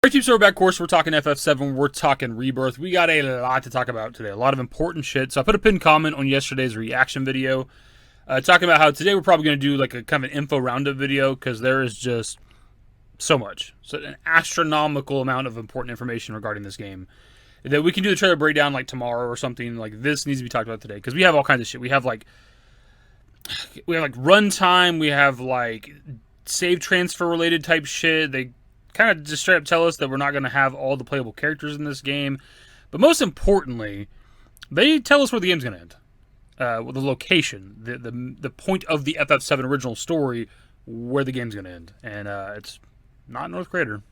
Alright, team, so we're back, course. We're talking FF7, we're talking Rebirth. We got a lot to talk about today, a lot of important shit. So I put a pinned comment on yesterday's reaction video, talking about how today we're probably going to do like a kind of an info roundup video, because there is just so much. So an astronomical amount of important information regarding this game. That we can do the trailer breakdown like tomorrow or something. Like this needs to be talked about today, because we have all kinds of shit. We have like runtime, we have like save transfer related type shit. They kind of just straight up tell us that we're not going to have all the playable characters in this game. But most importantly, they tell us where the game's going to end. The location, the point of the FF7 original story, where the game's going to end. And it's not North Crater.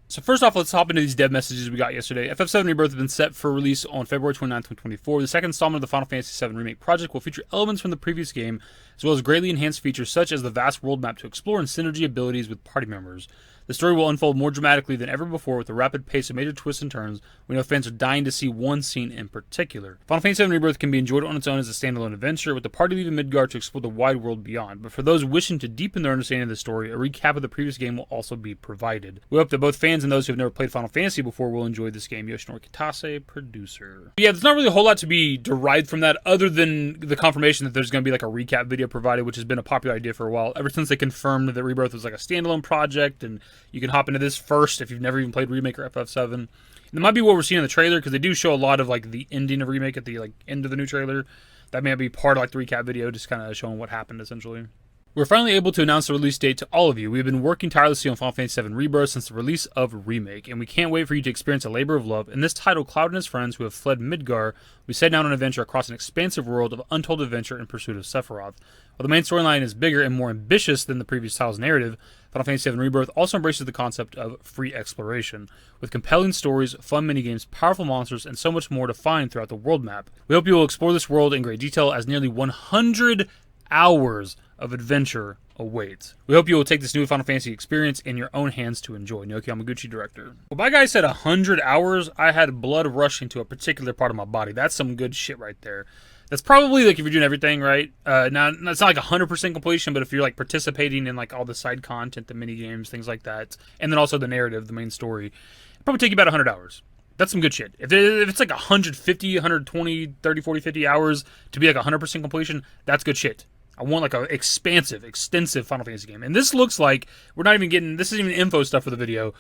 So first off, let's hop into these dev messages we got yesterday. FF7 Rebirth has been set for release on February 29, 2024. The second installment of the Final Fantasy VII Remake project will feature elements from the previous game, as well as greatly enhanced features such as the vast world map to explore and synergy abilities with party members. The story will unfold more dramatically than ever before with a rapid pace of major twists and turns. We know fans are dying to see one scene in particular. Final Fantasy VII Rebirth can be enjoyed on its own as a standalone adventure, with the party leaving Midgard to explore the wide world beyond. But for those wishing to deepen their understanding of the story, a recap of the previous game will also be provided. We hope that both fans and those who have never played Final Fantasy before will enjoy this game. Yoshinori Kitase, producer. But yeah, there's not really a whole lot to be derived from that, other than the confirmation that there's going to be like a recap video provided, which has been a popular idea for a while, ever since they confirmed that Rebirth was like a standalone project, and you can hop into this first if you've never even played Remake or FF7. And that might be what we're seeing in the trailer, because they do show a lot of like the ending of Remake at the like end of the new trailer. That may be part of like the recap video, just kind of showing what happened essentially. We're finally able to announce the release date to all of you. We've been working tirelessly on Final Fantasy VII Rebirth since the release of Remake, and we can't wait for you to experience a labor of love. In this title, Cloud and his friends who have fled Midgar, we set down on an adventure across an expansive world of untold adventure in pursuit of Sephiroth. While the main storyline is bigger and more ambitious than the previous title's narrative, Final Fantasy VII Rebirth also embraces the concept of free exploration, with compelling stories, fun minigames, powerful monsters, and so much more to find throughout the world map. We hope you will explore this world in great detail, as nearly 100 hours of adventure awaits. We hope you will take this new Final Fantasy experience in your own hands to enjoy. Naoki Yamaguchi, director. Well, my guy said 100 hours. I had blood rushing to a particular part of my body. That's some good shit right there. That's probably like if you're doing everything right. Now, it's not like 100% completion, but if you're like participating in like all the side content, the mini games, things like that, and then also the narrative, the main story, it'll probably take you about 100 hours. That's some good shit. If it's like 150, 120, 30, 40, 50 hours to be like 100% completion, that's good shit. I want like a expansive, extensive Final Fantasy game. And this looks like, we're not even getting, this isn't even info stuff for the video.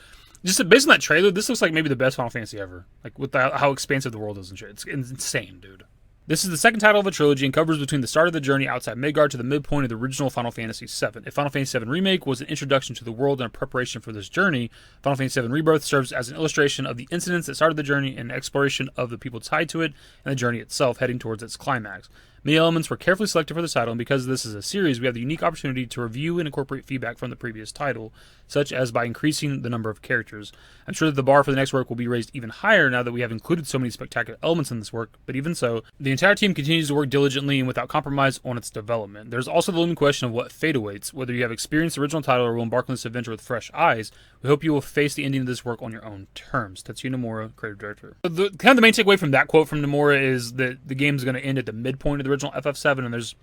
Just based on that trailer, this looks like maybe the best Final Fantasy ever. Like with how expansive the world is and shit. It's insane, dude. This is the second title of a trilogy and covers between the start of the journey outside Midgard to the midpoint of the original Final Fantasy VII. If Final Fantasy VII Remake was an introduction to the world and a preparation for this journey, Final Fantasy VII Rebirth serves as an illustration of the incidents that started the journey and exploration of the people tied to it and the journey itself heading towards its climax. Many elements were carefully selected for this title, and because this is a series, we have the unique opportunity to review and incorporate feedback from the previous title, such as by increasing the number of characters. I'm sure that the bar for the next work will be raised even higher now that we have included so many spectacular elements in this work, but even so, the entire team continues to work diligently and without compromise on its development. There's also the looming question of what fate awaits. Whether you have experienced the original title or will embark on this adventure with fresh eyes, we hope you will face the ending of this work on your own terms. Tetsuya Nomura, creative director. The main takeaway from that quote from Nomura is that the game is going to end at the midpoint of the original FF7, and there's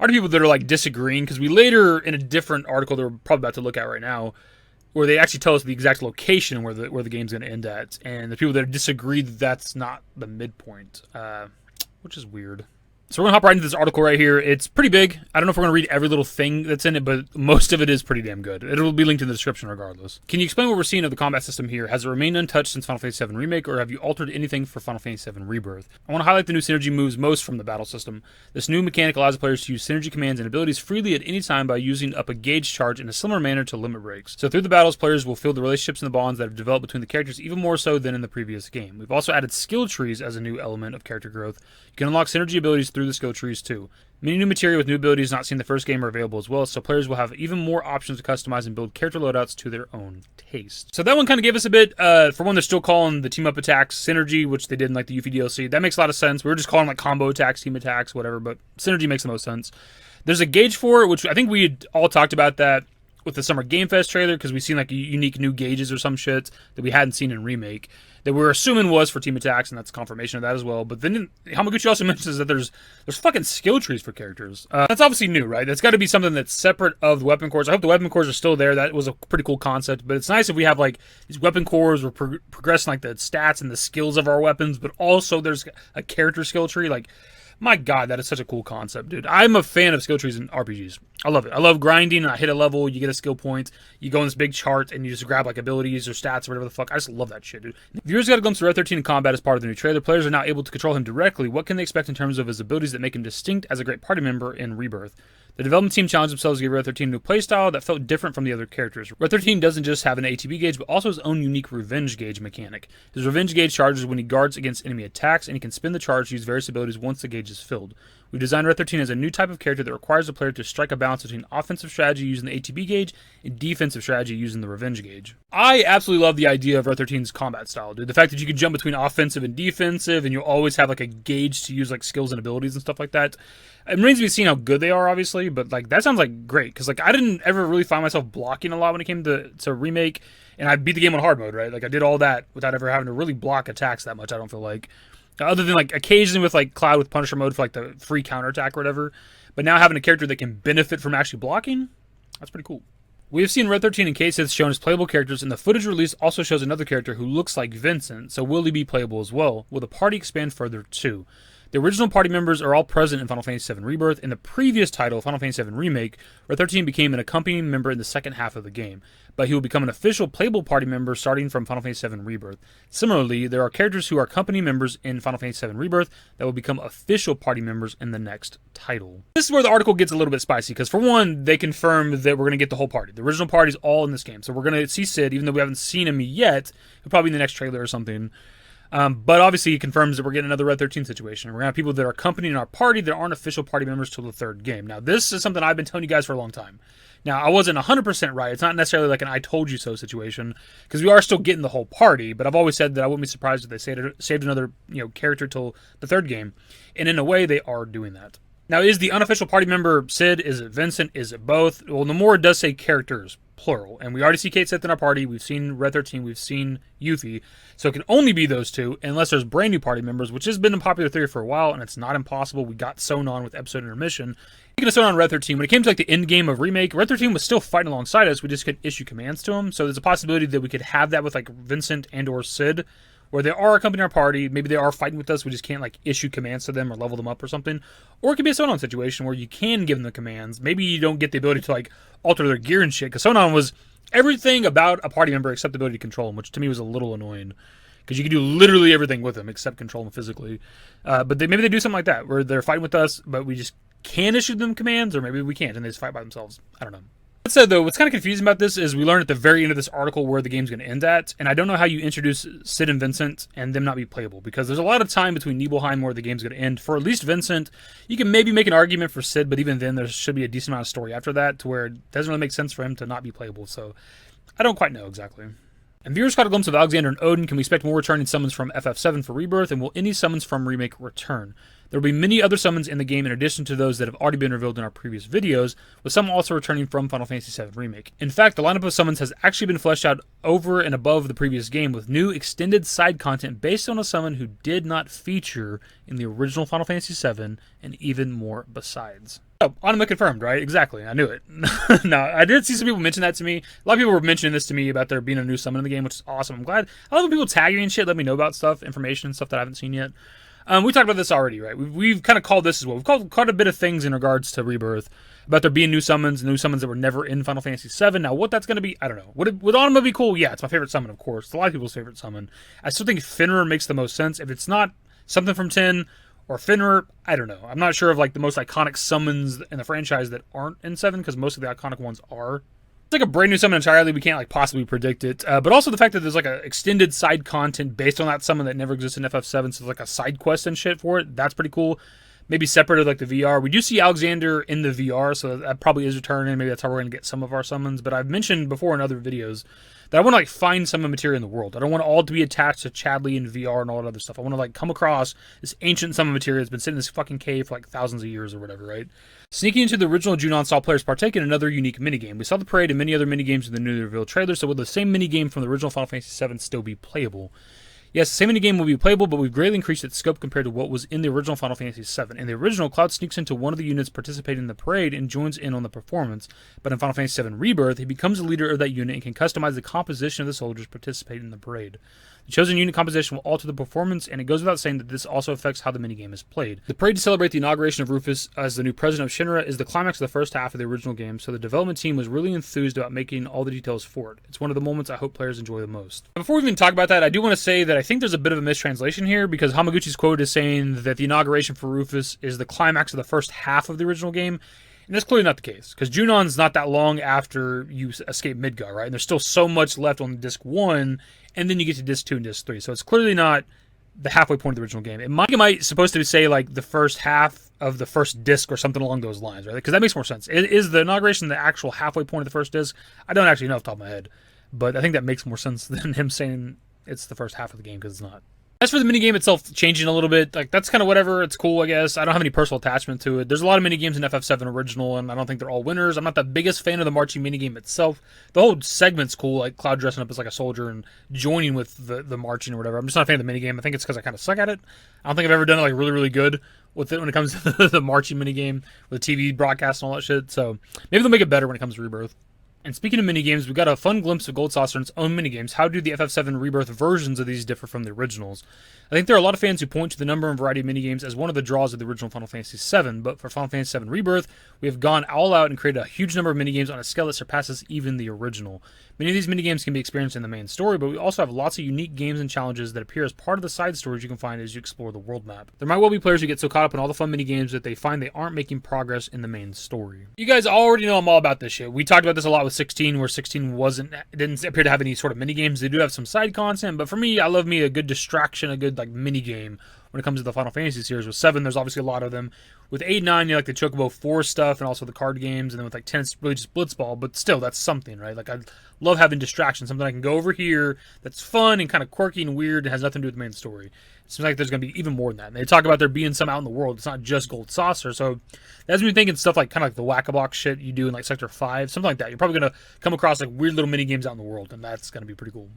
already people that are like disagreeing, because we later, in a different article that we're probably about to look at right now, where they actually tell us the exact location where the game's going to end at, and the people that disagree that that's not the midpoint, which is weird. So we're going to hop right into this article right here. It's pretty big. I don't know if we're going to read every little thing that's in it, but most of it is pretty damn good. It'll be linked in the description regardless. Can you explain what we're seeing of the combat system here? Has it remained untouched since Final Fantasy VII Remake, or have you altered anything for Final Fantasy VII Rebirth? I want to highlight the new synergy moves most from the battle system. This new mechanic allows players to use synergy commands and abilities freely at any time by using up a gauge charge in a similar manner to limit breaks. So through the battles, players will feel the relationships and the bonds that have developed between the characters even more so than in the previous game. We've also added skill trees as a new element of character growth. You can unlock synergy abilities through the skill trees too. Many new material with new abilities not seen in the first game are available as well, so players will have even more options to customize and build character loadouts to their own taste. So that one kind of gave us a bit, for one, they're still calling the team up attacks synergy, which they did in like the Yuffie DLC. That makes a lot of sense. We were just calling like combo attacks, team attacks, whatever, but synergy makes the most sense. There's a gauge for it, which I think we had all talked about that with the Summer Game Fest trailer, because we've seen like unique new gauges or some shit that we hadn't seen in Remake, that we were assuming was for team attacks, and that's confirmation of that as well. But then Hamaguchi also mentions that there's fucking skill trees for characters. That's obviously new, right? That's got to be something that's separate of the weapon cores. I hope the weapon cores are still there. That was a pretty cool concept. But it's nice if we have like these weapon cores, we're progressing like the stats and the skills of our weapons, but also there's a character skill tree. Like, my God, that is such a cool concept, dude. I'm a fan of skill trees in RPGs. I love it. I love grinding. I hit a level, you get a skill point, you go in this big chart, and you just grab like abilities or stats or whatever the fuck. I just love that shit, dude. Viewers got a glimpse of Red 13 in combat as part of the new trailer. Players are now able to control him directly. What can they expect in terms of his abilities that make him distinct as a great party member in Rebirth? The development team challenged themselves to give Red 13 a new playstyle that felt different from the other characters. Red 13 doesn't just have an ATB gauge, but also his own unique revenge gauge mechanic. His revenge gauge charges when he guards against enemy attacks, and he can spend the charge to use various abilities once the gauge is filled. We designed Red 13 as a new type of character that requires the player to strike a balance between offensive strategy using the ATB gauge and defensive strategy using the revenge gauge. I absolutely love the idea of Red 13's combat style, dude. The fact that you can jump between offensive and defensive, and you'll always have like a gauge to use like skills and abilities and stuff like that. It remains to be seen how good they are, obviously, but like that sounds like great, because like I didn't ever really find myself blocking a lot when it came to Remake, and I beat the game on hard mode, right? Like I did all that without ever having to really block attacks that much, I don't feel like. Other than like occasionally with like Cloud with Punisher mode for like the free counterattack or whatever. But now having a character that can benefit from actually blocking, that's pretty cool. We have seen Red 13 and K-Sith shown as playable characters, and the footage released also shows another character who looks like Vincent, so will he be playable as well? Will the party expand further too? The original party members are all present in Final Fantasy VII Rebirth. In the previous title, Final Fantasy VII Remake, Red 13 became an accompanying member in the second half of the game, but he will become an official playable party member starting from Final Fantasy VII Rebirth. Similarly, there are characters who are company members in Final Fantasy VII Rebirth that will become official party members in the next title. This is where the article gets a little bit spicy, because for one, they confirm that we're going to get the whole party. The original party is all in this game, so we're going to see Cid, even though we haven't seen him yet. He'll probably be in the next trailer or something. But obviously he confirms that we're getting another Red 13 situation. We're going to have people that are accompanying our party that aren't official party members till the third game. Now, this is something I've been telling you guys for a long time. Now, I wasn't 100% right. It's not necessarily like an I told you so situation, because we are still getting the whole party, but I've always said that I wouldn't be surprised if they saved another character till the third game. And in a way, they are doing that. Now, is the unofficial party member Cid? Is it Vincent? Is it both? Well, Nomura does say characters, plural. And we already see Kate Sith in our party. We've seen Red 13. We've seen Yuffie. So it can only be those two, unless there's brand new party members, which has been a popular theory for a while, and it's not impossible. We got Sonon with episode intermission. Speaking of Sonon Red 13, when it came to like the end game of Remake, Red 13 was still fighting alongside us. We just couldn't issue commands to him. So there's a possibility that we could have that with like Vincent and or Cid, where they are accompanying our party, maybe they are fighting with us, we just can't like issue commands to them or level them up or something. Or it could be a Sonon situation where you can give them the commands. Maybe you don't get the ability to like alter their gear and shit, because Sonon was everything about a party member except the ability to control him, which to me was a little annoying, because you can do literally everything with him except control him physically. But maybe they do something like that, where they're fighting with us, but we just can issue them commands, or maybe we can't, and they just fight by themselves. I don't know. That said, though, what's kind of confusing about this is we learn at the very end of this article where the game's going to end at, and I don't know how you introduce Cid and Vincent and them not be playable, because there's a lot of time between Nibelheim where the game's going to end. For at least Vincent, you can maybe make an argument for Cid, but even then there should be a decent amount of story after that to where it doesn't really make sense for him to not be playable, so I don't quite know exactly. And viewers caught a glimpse of Alexander and Odin. Can we expect more returning summons from FF7 for Rebirth, and will any summons from Remake return? There will be many other summons in the game in addition to those that have already been revealed in our previous videos, with some also returning from Final Fantasy VII Remake. In fact, the lineup of summons has actually been fleshed out over and above the previous game, with new extended side content based on a summon who did not feature in the original Final Fantasy VII, and even more besides. Oh, Anima confirmed, right? Exactly. I knew it. No, I did see some people mention that to me. A lot of people were mentioning this to me about there being a new summon in the game, which is awesome. I'm glad. I love when people tag me and shit, let me know about stuff, information, stuff that I haven't seen yet. We talked about this already, right? We've kind of called this as well. We've called quite a bit of things in regards to Rebirth, about there being new summons that were never in Final Fantasy VII. Now, what that's going to be, I don't know. Would Anima be cool? Yeah, it's my favorite summon, of course. It's a lot of people's favorite summon. I still think Fenrir makes the most sense. If it's not something from 10 or Fenrir, I don't know. I'm not sure of like the most iconic summons in the franchise that aren't in 7, because most of the iconic ones are. It's like a brand new summon entirely. We can't like possibly predict it. But also the fact that there's like a extended side content based on that summon that never existed in FF7, so like a side quest and shit for it. That's pretty cool. Maybe separate of like the VR. We do see Alexander in the VR, so that probably is returning. Maybe that's how we're going to get some of our summons. But I've mentioned before in other videos that I want to like find some materia in the world. I don't want it all to be attached to Chadley and VR and all that other stuff. I want to like come across this ancient summon materia that's been sitting in this fucking cave for like thousands of years or whatever, right? Sneaking into the original Junon saw players partake in another unique minigame. We saw the parade and many other minigames in the newly revealed trailer, so will the same minigame from the original Final Fantasy VII still be playable? Yes, the same minigame will be playable, but we've greatly increased its scope compared to what was in the original Final Fantasy VII. In the original, Cloud sneaks into one of the units participating in the parade and joins in on the performance, but in Final Fantasy VII Rebirth, he becomes the leader of that unit and can customize the composition of the soldiers participating in the parade. The chosen unit composition will alter the performance, and it goes without saying that this also affects how the minigame is played. The parade to celebrate the inauguration of Rufus as the new president of Shinra is the climax of the first half of the original game, so the development team was really enthused about making all the details for it. It's one of the moments I hope players enjoy the most. Before we even talk about that, I do want to say that I think there's a bit of a mistranslation here, because Hamaguchi's quote is saying that the inauguration for Rufus is the climax of the first half of the original game. And that's clearly not the case, because Junon's not that long after you escape Midgar, right? And there's still so much left on Disc 1, and then you get to Disc 2 and Disc 3. So it's clearly not the halfway point of the original game. It might supposed to say, like, the first half of the first disc or something along those lines, right? Because that makes more sense. Is the inauguration the actual halfway point of the first disc? I don't actually know off the top of my head, but I think that makes more sense than him saying it's the first half of the game, because it's not. As for the minigame itself changing a little bit, like that's kind of whatever. It's cool, I guess. I don't have any personal attachment to it. There's a lot of minigames in FF7 original, and I don't think they're all winners. I'm not the biggest fan of the marching minigame itself. The whole segment's cool, like Cloud dressing up as like a soldier and joining with the marching or whatever. I'm just not a fan of the minigame. I think it's because I kind of suck at it. I don't think I've ever done it like really, really good with it when it comes to the marching minigame with the TV broadcast and all that shit. So maybe they'll make it better when it comes to Rebirth. And speaking of minigames, we got a fun glimpse of Gold Saucer and its own minigames. How do the FF7 Rebirth versions of these differ from the originals? I think there are a lot of fans who point to the number and variety of minigames as one of the draws of the original Final Fantasy VII, but for Final Fantasy VII Rebirth, we have gone all out and created a huge number of minigames on a scale that surpasses even the original. Many of these minigames can be experienced in the main story, but we also have lots of unique games and challenges that appear as part of the side stories you can find as you explore the world map. There might well be players who get so caught up in all the fun minigames that they find they aren't making progress in the main story. You guys already know I'm all about this shit. We talked about this a lot with 16, where 16 didn't appear to have any sort of minigames. They do have some side content, but for me, I love me a good distraction, a good like minigame when it comes to the Final Fantasy series. With 7, there's obviously a lot of them. With 8 and 9, you like the Chocobo 4 stuff and also the card games, and then with like 10, it's really just Blitzball, but still, that's something, right? Like, I love having distractions, something I can go over here that's fun and kind of quirky and weird and has nothing to do with the main story. It seems like there's going to be even more than that. And they talk about there being some out in the world. It's not just Gold Saucer, so that's me thinking stuff like kind of like the whack-a-box shit you do in like Sector 5, something like that. You're probably going to come across like weird little mini games out in the world, and that's going to be pretty cool.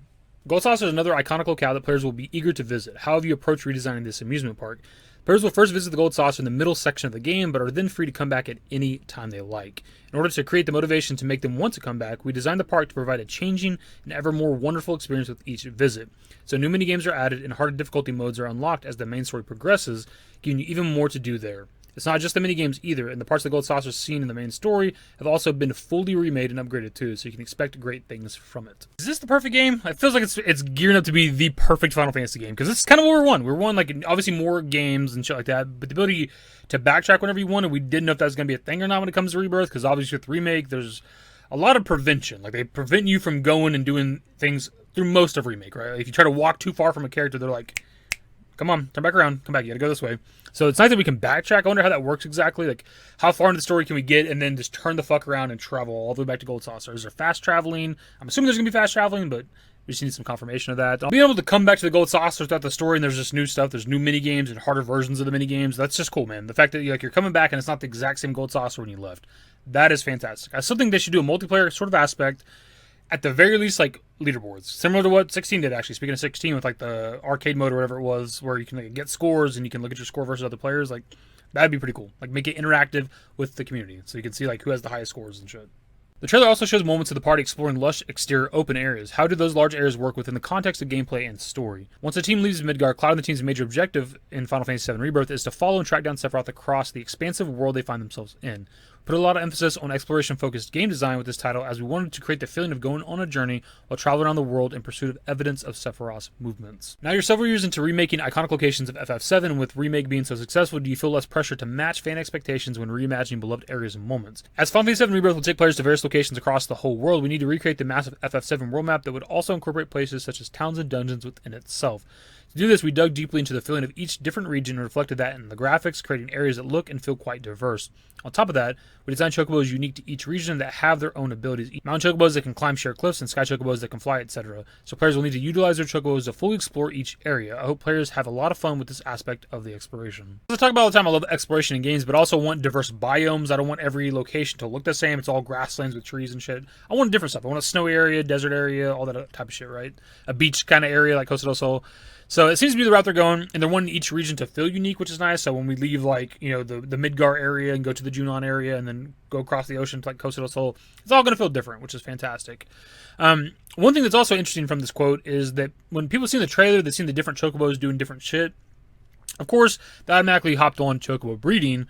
Gold Saucer is another iconic locale that players will be eager to visit. How have you approached redesigning this amusement park? Players will first visit the Gold Saucer in the middle section of the game, but are then free to come back at any time they like. In order to create the motivation to make them want to come back, we designed the park to provide a changing and ever more wonderful experience with each visit. So new minigames are added and harder difficulty modes are unlocked as the main story progresses, giving you even more to do there. It's not just the minigames either, and the parts of the Gold Saucer seen in the main story have also been fully remade and upgraded too, so you can expect great things from it. Is this the perfect game? It feels like it's gearing up to be the perfect Final Fantasy game, because this is kind of what we're one. We're one, like, obviously more games and shit like that, but the ability to backtrack whenever you want, and we didn't know if that was going to be a thing or not when it comes to Rebirth, because obviously with Remake, there's a lot of prevention. Like, they prevent you from going and doing things through most of Remake, right? Like, if you try to walk too far from a character, they're like, come on, turn back around, come back, you gotta go this way. So it's nice that we can backtrack. I wonder how that works exactly. Like, how far into the story can we get and then just turn the fuck around and travel all the way back to Gold Saucer? Is there fast traveling? I'm assuming there's gonna be fast traveling, but we just need some confirmation of that. Being able to come back to the Gold Saucer throughout the story, and there's just new stuff, there's new mini games and harder versions of the mini games. That's just cool, man. The fact that you're coming back and it's not the exact same Gold Saucer when you left, that is fantastic. I still think they should do a multiplayer sort of aspect. At the very least, like, leaderboards. Similar to what 16 did, actually. Speaking of 16, with, like, the arcade mode or whatever it was, where you can like, get scores and you can look at your score versus other players. Like, that'd be pretty cool. Like, make it interactive with the community, so you can see, like, who has the highest scores and shit. The trailer also shows moments of the party exploring lush exterior open areas. How do those large areas work within the context of gameplay and story? Once the team leaves Midgar, Cloud and the team's major objective in Final Fantasy VII Rebirth is to follow and track down Sephiroth across the expansive world they find themselves in. Put a lot of emphasis on exploration-focused game design with this title, as we wanted to create the feeling of going on a journey while traveling around the world in pursuit of evidence of Sephiroth's movements. Now you're several years into remaking iconic locations of FF7, with Remake being so successful, do you feel less pressure to match fan expectations when reimagining beloved areas and moments? As Final Fantasy VII Rebirth will take players to various locations across the whole world, we need to recreate the massive FF7 world map that would also incorporate places such as towns and dungeons within itself. To do this, we dug deeply into the feeling of each different region and reflected that in the graphics, creating areas that look and feel quite diverse. On top of that, we designed chocobos unique to each region that have their own abilities. Mountain chocobos that can climb sheer cliffs, and sky chocobos that can fly, etc. So players will need to utilize their chocobos to fully explore each area. I hope players have a lot of fun with this aspect of the exploration. As I talk about all the time, I love exploration in games, but I also want diverse biomes. I don't want every location to look the same. It's all grasslands with trees and shit. I want different stuff. I want a snowy area, desert area, all that type of shit, right? A beach kind of area like Costa del Sol. So it seems to be the route they're going, and they're wanting each region to feel unique, which is nice. So when we leave, like, you know, the Midgar area and go to the Junon area and then go across the ocean to, like, Costa del Sol, it's all going to feel different, which is fantastic. One thing that's also interesting from this quote is that when people see the trailer, they've seen the different chocobos doing different shit. Of course, they automatically hopped on chocobo breeding.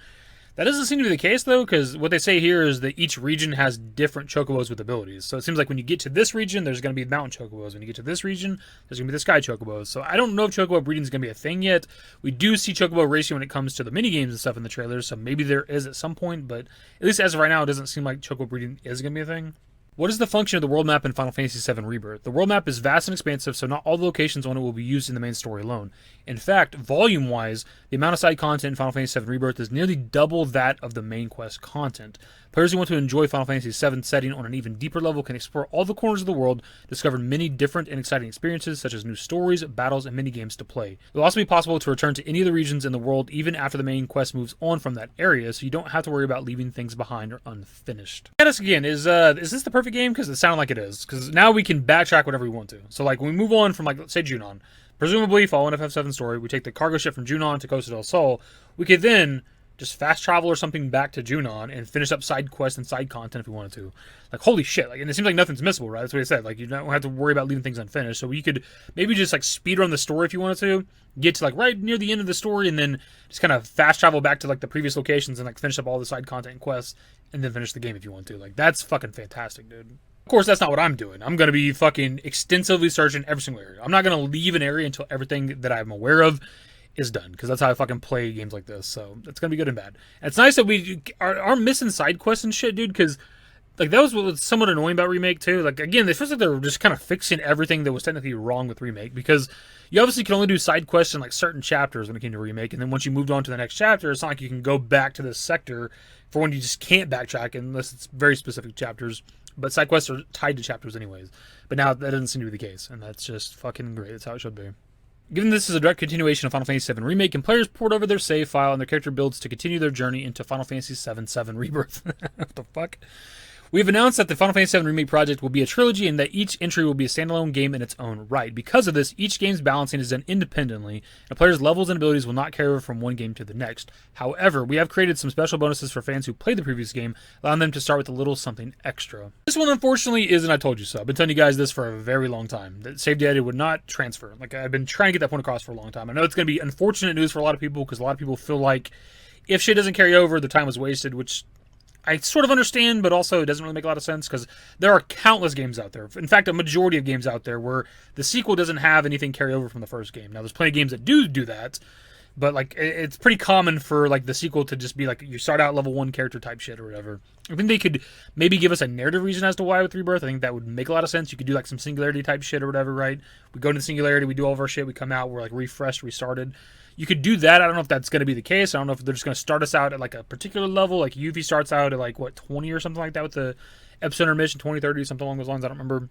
That doesn't seem to be the case, though, because what they say here is that each region has different chocobos with abilities. So it seems like when you get to this region, there's going to be mountain chocobos. When you get to this region, there's going to be the sky chocobos. So I don't know if chocobo breeding is going to be a thing yet. We do see chocobo racing when it comes to the minigames and stuff in the trailers, so maybe there is at some point, but at least as of right now, it doesn't seem like chocobo breeding is going to be a thing. What is the function of the world map in Final Fantasy VII Rebirth? The world map is vast and expansive, so not all the locations on it will be used in the main story alone. In fact, volume-wise, the amount of side content in Final Fantasy VII Rebirth is nearly double that of the main quest content. Players who want to enjoy Final Fantasy VII setting on an even deeper level can explore all the corners of the world, discover many different and exciting experiences, such as new stories, battles, and minigames to play. It will also be possible to return to any of the regions in the world even after the main quest moves on from that area, so you don't have to worry about leaving things behind or unfinished. And us again, is this the perfect game? Because it sounds like it is. Because now we can backtrack whenever we want to. So like when we move on from, like, let's say Junon, presumably following FF7 story, we take the cargo ship from Junon to Costa del Sol, we could then just fast travel or something back to Junon and finish up side quests and side content if we wanted to. Like, holy shit. Like, and it seems like nothing's missable, right? That's what I said. Like, you don't have to worry about leaving things unfinished. So you could maybe just, like, speedrun the story if you wanted to, get to, like, right near the end of the story, and then just kind of fast travel back to, like, the previous locations and, like, finish up all the side content and quests, and then finish the game if you want to. Like, that's fucking fantastic, dude. Of course, that's not what I'm doing. I'm going to be fucking extensively searching every single area. I'm not going to leave an area until everything that I'm aware of is done, because that's how I fucking play games like this. So it's gonna be good and bad. And it's nice that we are missing side quests and shit, dude, because like that was what was somewhat annoying about Remake too. Like, again, they feels like they were just kind of fixing everything that was technically wrong with Remake, because you obviously can only do side quests in like certain chapters when it came to Remake, and then once you moved on to the next chapter, it's not like you can go back to this sector for when you just can't backtrack unless it's very specific chapters. But side quests are tied to chapters anyways. But now that doesn't seem to be the case, and that's just fucking great. That's how it should be. Given this is a direct continuation of Final Fantasy VII Remake, and players port over their save file and their character builds to continue their journey into Final Fantasy VII Rebirth. What the fuck? We've announced that the Final Fantasy VII Remake project will be a trilogy and that each entry will be a standalone game in its own right. Because of this, each game's balancing is done independently, and a player's levels and abilities will not carry over from one game to the next. However, we have created some special bonuses for fans who played the previous game, allowing them to start with a little something extra. This one, unfortunately, isn't I Told You So. I've been telling you guys this for a very long time, that save data would not transfer. Like, I've been trying to get that point across for a long time. I know it's going to be unfortunate news for a lot of people, because a lot of people feel like if shit doesn't carry over, the time was wasted, which I sort of understand, but also it doesn't really make a lot of sense, because there are countless games out there. In fact, a majority of games out there where the sequel doesn't have anything carry over from the first game. Now, there's plenty of games that do that, but like it's pretty common for like the sequel to just be like you start out level 1 character type shit or whatever. I think they could maybe give us a narrative reason as to why with Rebirth. I think that would make a lot of sense. You could do like some singularity type shit or whatever, right? We go into the singularity, we do all of our shit, we come out, we're like refreshed, restarted. You could do that. I don't know if that's going to be the case. I don't know if they're just going to start us out at like a particular level. Like Yuffie starts out at like, what, 20 or something like that with the episode intermission, 20, 30, something along those lines. I don't remember.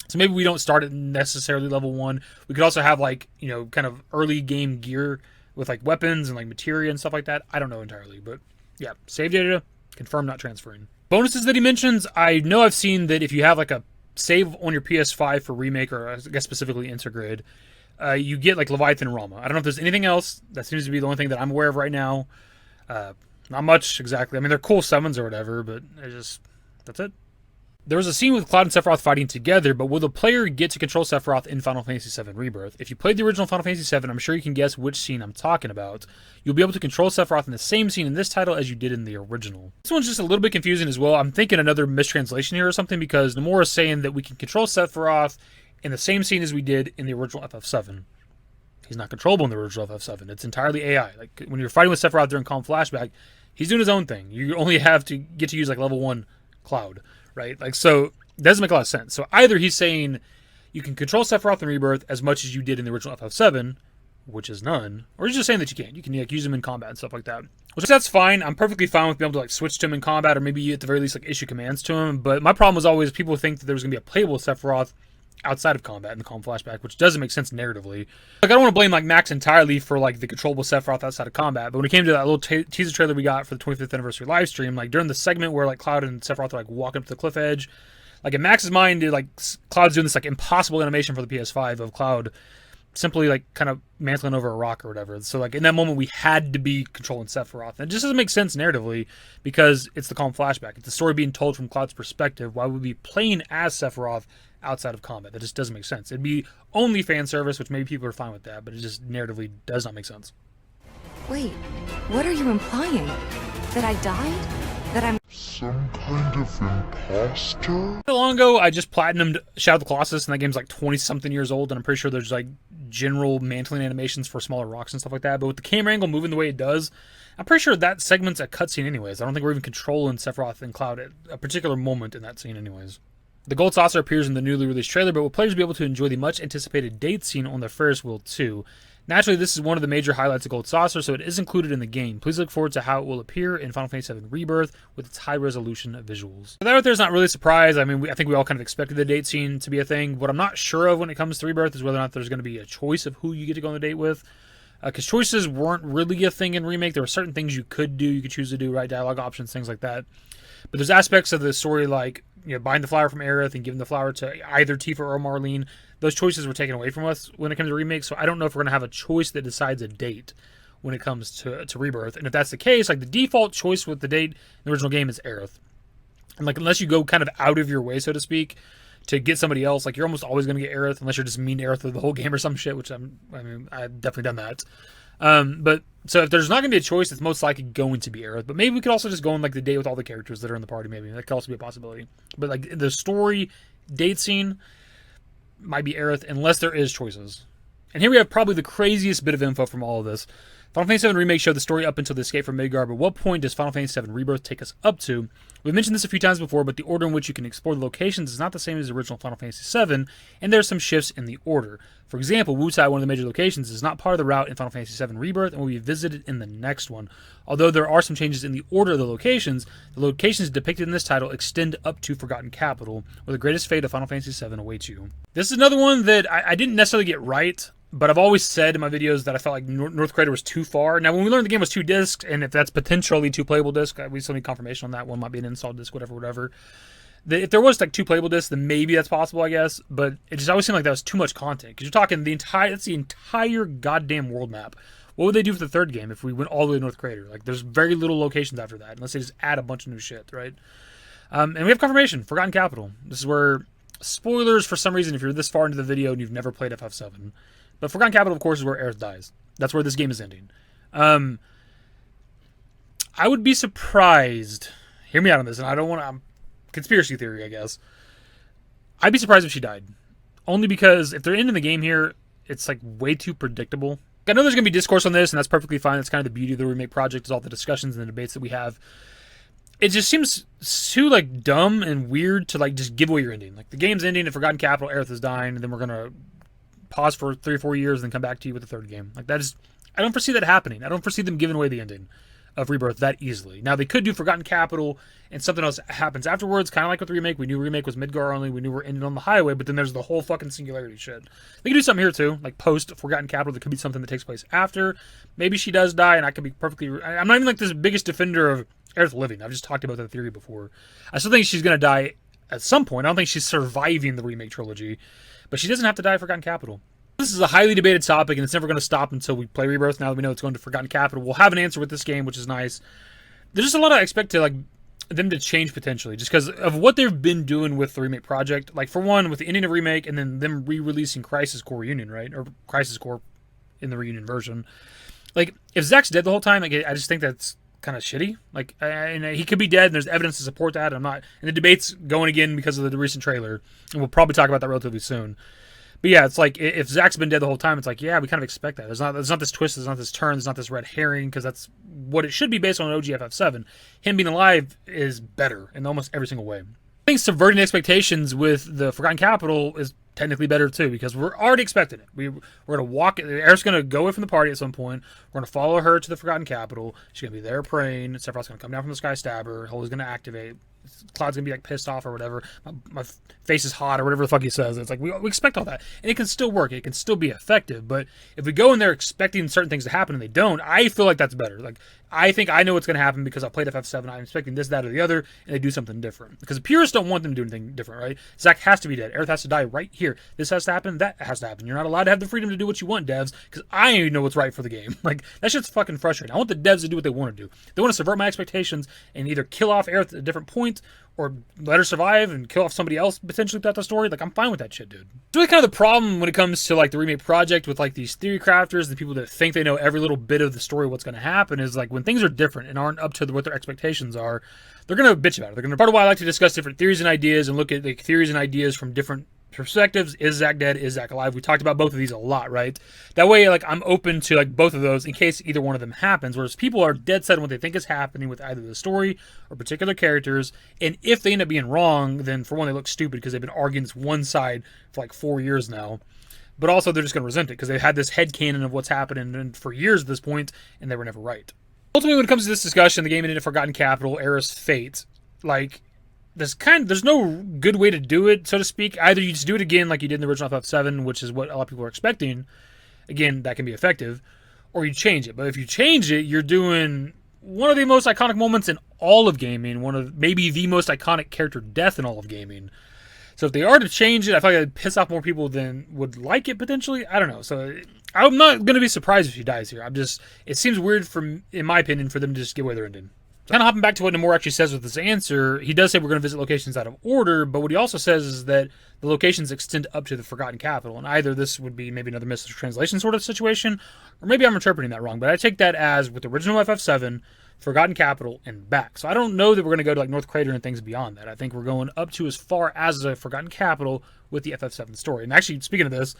So maybe we don't start at necessarily level 1. We could also have like, you know, kind of early game gear with like weapons and like materia and stuff like that. I don't know entirely. But yeah, save data, confirm not transferring. Bonuses that he mentions, I know I've seen that if you have like a save on your PS5 for Remake, or I guess specifically Intergrade, you get like Leviathan and Rama. I don't know if there's anything else. That seems to be the only thing that I'm aware of right now. Not much exactly. I mean, they're cool summons or whatever, but that's it. There was a scene with Cloud and Sephiroth fighting together, but will the player get to control Sephiroth in Final Fantasy VII Rebirth? If you played the original Final Fantasy VII, I'm sure you can guess which scene I'm talking about. You'll be able to control Sephiroth in the same scene in this title as you did in the original. This one's just a little bit confusing as well. I'm thinking another mistranslation here or something, because Nomura is saying that we can control Sephiroth in the same scene as we did in the original FF7. He's not controllable in the original FF7. It's entirely AI. Like, when you're fighting with Sephiroth during Calm Flashback, he's doing his own thing. You only have to get to use, like, level 1 Cloud, right? Like, so, it doesn't make a lot of sense. So, either he's saying you can control Sephiroth in Rebirth as much as you did in the original FF7, which is none. Or he's just saying that you can't. You can like use him in combat and stuff like that. Which that's fine. I'm perfectly fine with being able to like switch to him in combat, or maybe at the very least like issue commands to him. But my problem was always people think that there was going to be a playable Sephiroth outside of combat in the Calm Flashback, which doesn't make sense narratively. Like I don't want to blame like Max entirely for like the controllable Sephiroth outside of combat, but when it came to that little teaser trailer we got for the 25th anniversary live stream, like during the segment where like Cloud and Sephiroth are like walking up to the cliff edge, like in Max's mind, like Cloud's doing this like impossible animation for the PS5 of Cloud simply like kind of mantling over a rock or whatever. So like in that moment we had to be controlling Sephiroth. And it just doesn't make sense narratively because it's the Calm Flashback. It's the story being told from Cloud's perspective. Why would we be playing as Sephiroth outside of combat? That just doesn't make sense. It'd be only fan service, which maybe people are fine with that, but it just narratively does not make sense. Wait, what are you implying? That I died? That I'm some kind of imposter? Not long ago, I just platinumed Shadow of the Colossus, and that game's like 20-something years old, and I'm pretty sure there's like general mantling animations for smaller rocks and stuff like that, but with the camera angle moving the way it does, I'm pretty sure that segment's a cutscene anyways. I don't think we're even controlling Sephiroth and Cloud at a particular moment in that scene anyways. The Gold Saucer appears in the newly released trailer, but will players be able to enjoy the much-anticipated date scene on the Ferris wheel too? Naturally, this is one of the major highlights of Gold Saucer, so it is included in the game. Please look forward to how it will appear in Final Fantasy VII Rebirth with its high-resolution visuals. So that right there is not really a surprise. I mean, I think we all kind of expected the date scene to be a thing. What I'm not sure of when it comes to Rebirth is whether or not there's going to be a choice of who you get to go on the date with. Because choices weren't really a thing in Remake. There were certain things you could do, you could choose to do, right? Dialogue options, things like that. But there's aspects of the story like, you know, buying the flower from Aerith and giving the flower to either Tifa or Marlene. Those choices were taken away from us when it comes to Remake, so I don't know if we're going to have a choice that decides a date when it comes to Rebirth. And if that's the case, like the default choice with the date in the original game is Aerith. And like unless you go kind of out of your way, so to speak, to get somebody else, like you're almost always going to get Aerith unless you're just mean to Aerith through the whole game or some shit, which I've definitely done that. But so if there's not going to be a choice, it's most likely going to be Aerith. But maybe we could also just go on like the date with all the characters that are in the party. Maybe that could also be a possibility. But like the story date scene might be Aerith unless there is choices. And here we have probably the craziest bit of info from all of this. Final Fantasy VII Remake showed the story up until the escape from Midgard, but what point does Final Fantasy VII Rebirth take us up to? We've mentioned this a few times before, but the order in which you can explore the locations is not the same as the original Final Fantasy VII, and there are some shifts in the order. For example, Wutai, one of the major locations, is not part of the route in Final Fantasy VII Rebirth and will be visited in the next one. Although there are some changes in the order of the locations depicted in this title extend up to Forgotten Capital, where the greatest fate of Final Fantasy VII awaits you. This is another one that I didn't necessarily get right, but I've always said in my videos that I felt like North Crater was too far. Now, when we learned the game was 2 discs, and if that's potentially 2 playable discs, we still need confirmation on that. One might be an install disc, whatever. If there was like 2 playable discs, then maybe that's possible, I guess. But it just always seemed like that was too much content. Because you're talking that's the entire goddamn world map. What would they do for the third game if we went all the way to North Crater? Like, there's very little locations after that, unless they just add a bunch of new shit, right? And we have confirmation, Forgotten Capital. This is where, spoilers for some reason, if you're this far into the video and you've never played FF7. But Forgotten Capital, of course, is where Aerith dies. That's where this game is ending. I would be surprised. Hear me out on this, and I don't want to... conspiracy theory, I guess. I'd be surprised if she died. Only because if they're ending the game here, it's like way too predictable. I know there's going to be discourse on this, and that's perfectly fine. That's kind of the beauty of the Remake project, is all the discussions and the debates that we have. It just seems too like dumb and weird to like just give away your ending. Like the game's ending, and Forgotten Capital, Aerith is dying, and then we're going to pause for 3 or 4 years and then come back to you with the third game. Like that is, I don't foresee that happening. I don't foresee them giving away the ending of Rebirth that easily. Now they could do Forgotten Capital and something else happens afterwards, kind of like with the Remake. We knew Remake was Midgar only. We knew we're ending on the highway, but then there's the whole fucking singularity shit. They could do something here too, like post Forgotten Capital. There could be something that takes place after. Maybe she does die, and I could be perfectly... I'm not even like this biggest defender of Aerith living. I've just talked about that theory before. I still think she's going to die at some point. I don't think she's surviving the Remake trilogy, but she doesn't have to die at Forgotten Capital. This is a highly debated topic, and it's never going to stop until we play Rebirth. Now that we know it's going to Forgotten Capital, we'll have an answer with this game, which is nice. There's just a lot I expect to, like, them to change potentially, just because of what they've been doing with the Remake project. Like, for one, with the ending of Remake, and then them re-releasing Crisis Core Reunion, right? Or Crisis Core in the Reunion version. Like, if Zack's dead the whole time, like, I just think that's kind of shitty. Like, and he could be dead, and there's evidence to support that. I'm not... And the debate's going again because of the recent trailer, and we'll probably talk about that relatively soon. But yeah, it's like, if Zack's been dead the whole time, it's like, yeah, we kind of expect that. There's not this twist, there's not this turn, there's not this red herring, because that's what it should be based on an OG FF7. Him being alive is better in almost every single way. think subverting expectations with the Forgotten Capital is technically better too, because we're already expecting it. We're gonna walk. Aerith's gonna go away from the party at some point. We're gonna follow her to the Forgotten Capital. She's gonna be there praying. Sephiroth's gonna come down from the sky, stab her. Holy's gonna activate. Cloud's gonna be like pissed off or whatever. My face is hot or whatever the fuck he says. It's like we expect all that, and it can still work. It can still be effective. But if we go in there expecting certain things to happen and they don't, I feel like that's better. Like I think I know what's gonna happen because I played FF7. I'm expecting this, that, or the other, and they do something different. Because the purists don't want them to do anything different, right? Zack has to be dead. Aerith has to die right here. This has to happen. That has to happen. You're not allowed to have the freedom to do what you want, devs, because I know what's right for the game. Like that shit's fucking frustrating. I want the devs to do what they want to do. They want to subvert my expectations and either kill off Aerith at a different point or let her survive and kill off somebody else potentially throughout the story. Like I'm fine with that shit, dude. It's really kind of the problem when it comes to like the remake project with like these theory crafters, the people that think they know every little bit of the story, what's going to happen, is like when things are different and aren't up to what their expectations are, they're going to bitch about it. They're going to. Part of why I like to discuss different theories and ideas and look at like theories and ideas from different perspectives. Is Zack dead? Is Zack alive? We talked about both of these a lot, right? That way, like I'm open to like both of those in case either one of them happens. Whereas people are dead set on what they think is happening with either the story or particular characters. And if they end up being wrong, then for one, they look stupid because they've been arguing this one side for like 4 years now. But also, they're just going to resent it because they've had this headcanon of what's happening for years at this point, and they were never right. Ultimately, when it comes to this discussion, the game ended in Forgotten Capital, Aerith's fate. Like, there's no good way to do it, so to speak. Either you just do it again like you did in the original FF7, which is what a lot of people are expecting. Again, that can be effective. Or you change it. But if you change it, you're doing one of the most iconic moments in all of gaming. One of maybe the most iconic character death in all of gaming. So if they are to change it, I feel like it'd piss off more people than would like it potentially. I don't know. So I'm not going to be surprised if she dies here. It seems weird in my opinion, for them to just give away their ending. Kind of hopping back to what Nomura actually says with this answer, he does say we're going to visit locations out of order, but what he also says is that the locations extend up to the Forgotten Capital, and either this would be maybe another mistranslation sort of situation, or maybe I'm interpreting that wrong, but I take that as with the original FF7, Forgotten Capital, and back. So I don't know that we're going to go to like North Crater and things beyond that. I think we're going up to as far as the Forgotten Capital with the FF7 story. And actually, speaking of this,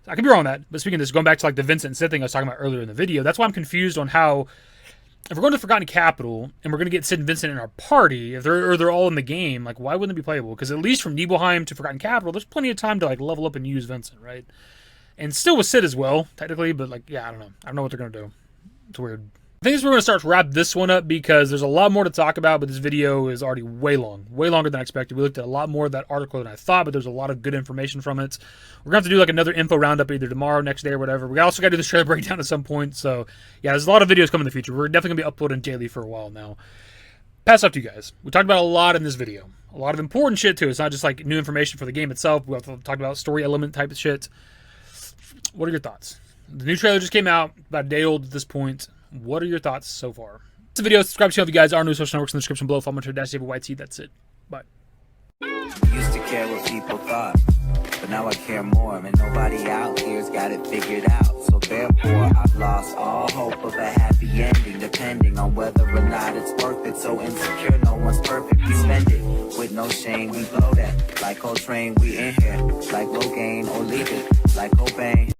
I could be wrong on that, but speaking of this, going back to like the Vincent and Sid thing I was talking about earlier in the video, that's why I'm confused on how, if we're going to Forgotten Capital and we're going to get Sid and Vincent in our party, if they're all in the game, like why wouldn't it be playable? Because at least from Nibelheim to Forgotten Capital, there's plenty of time to like level up and use Vincent, right? And still with Sid as well, technically, but like yeah, I don't know what they're going to do. It's weird. I think we're going to start to wrap this one up because there's a lot more to talk about, but this video is already way longer than I expected. We looked at a lot more of that article than I thought, but there's a lot of good information from it. We're going to have to do like another info roundup either tomorrow, next day, or whatever. We also got to do this trailer breakdown at some point, so yeah, there's a lot of videos coming in the future. We're definitely going to be uploading daily for a while now. Pass up to you guys. We talked about a lot in this video. A lot of important shit too. It's not just like new information for the game itself. We also talked about story element type of shit. What are your thoughts? The new trailer just came out, about a day old at this point. What are your thoughts so far? This video, subscribe to the channel if you guys are new. Social networks in the description below. Follow me on Twitter, @davidbusiness. That's it. Bye. Used to care what people thought, but now I care more, and nobody out here's got it figured out. So therefore, I've lost all hope of a happy ending, depending on whether or not it's worth it. So insecure, no one's perfect. We spend it with no shame. We blow that like Coltrane. We